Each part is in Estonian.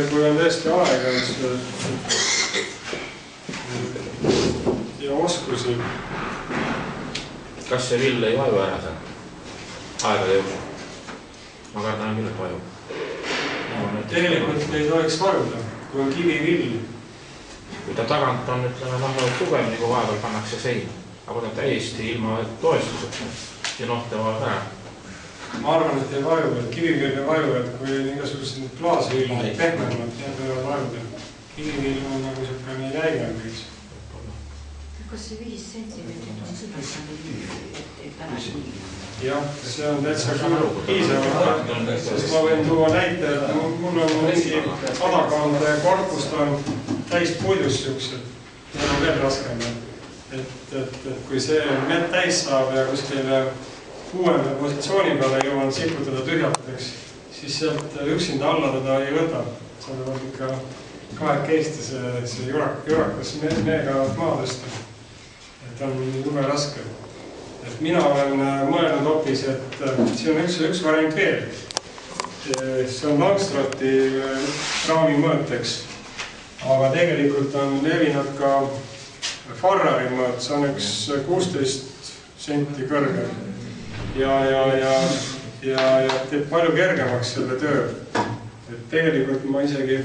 kui on tõesti aega ja oskusi. Kas see vill ei vaju ära seal? Aegade jooksul? Ma kardan küll, et vaju. Tegelikult ei tohiks vajuda, kui on kivivill. Kui ta tagant on, ütleme, tugev, nagu vahepeal pannakse sein. Aga ta täiesti ilma toestuseta ja ta vajab ära. Ma arvan, et ei vaju, et kivivill ei vaju, et kui igasugused klaasvill pehmemad, need võivad vajuda. Kivivill on nagu selline jäigem võiks. Kas see 5 sentimeetrit on seda? Jah, see on täitsa piisavalt, sest ma võin tuua näite, et mul on mingi adakande korpust on täis puidust siuksed. Need on veel raskem. Et kui see mett täis saab ja kuskile 6. positsiooni peale jõuan siputada tühjateks, siis sealt üksinda alla teda ei võta. See tuleb ikka kahekesti see jurakas meega maa tõsta. Et on jube raske. Et mina olen mõelnud hoopis, et siin on üks variant veel. See on Langstroti raami mõõteks, aga tegelikult on levinud ka Farrari mõõt, see on üks 16 senti kõrgem ja teeb palju kergemaks selle töö. Et tegelikult ma isegi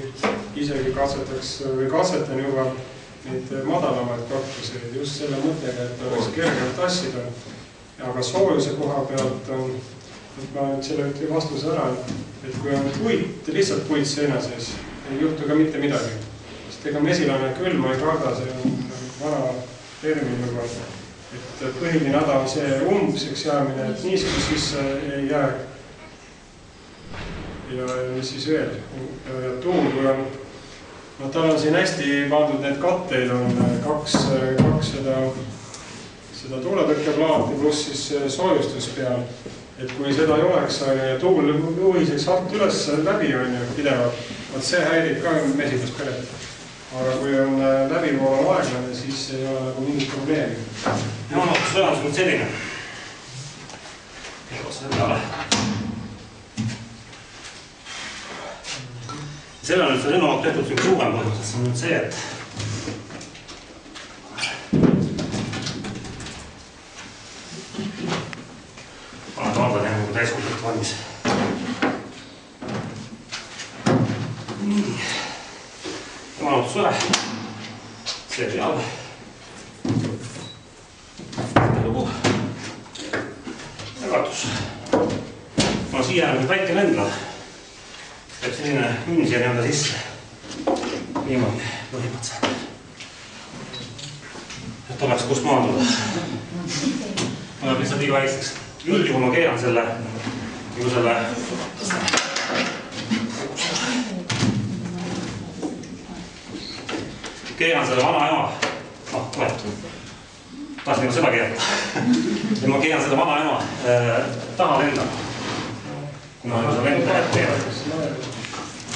katsetan juba neid madalamaid korpuseid just selle mõttega, et oleks kergem tassida. Aga soojuse koha pealt on, et ma nüüd selle ütlen vastuse ära, et kui on lihtsalt puit seina sees, ei juhtu ka mitte midagi. Sest ega mesilane külma ei karda, see on vana termin juba. Et põhiline häda on see umbseks jäämine, et niiskus sisse ei jää. Ja mis siis veel? Ja tuul, kui on tal on siin hästi pandud need katteid, on kaks seda tuuletõkkeplaati pluss siis soojustus peal. Et kui seda ei oleks ja tuul juhiseks alt üles läbi on ju pidevalt, see häirib ka mesilasperet. Aga kui on läbivool aeglane, siis ei ole nagu mingit probleemi. Sõnus on selline. Otsa peale. Selle on nüüd see lennuvalt tehtud siin kuuem põhjus, see on nüüd see, et paned valda teha nagu täiskuselt valmis. Nii. Ja manutus üle. See peal. Lugu. Jagatus. Ma siia on väike lendla. Et selline münn siia nii-öelda sisse. Niimoodi põhimõtteliselt. Et oleks kus maanduda. Ma olen lihtsalt liiga väikseks. Üldjuhul ma keeran selle vana ema. Tule. Taas nagu seda keerata. Ja ma keeran selle vana ema taha lendama. Kuna on see lend teed.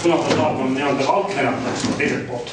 Kuna ta saab on nii-öelda valk lennata teiselt poolt.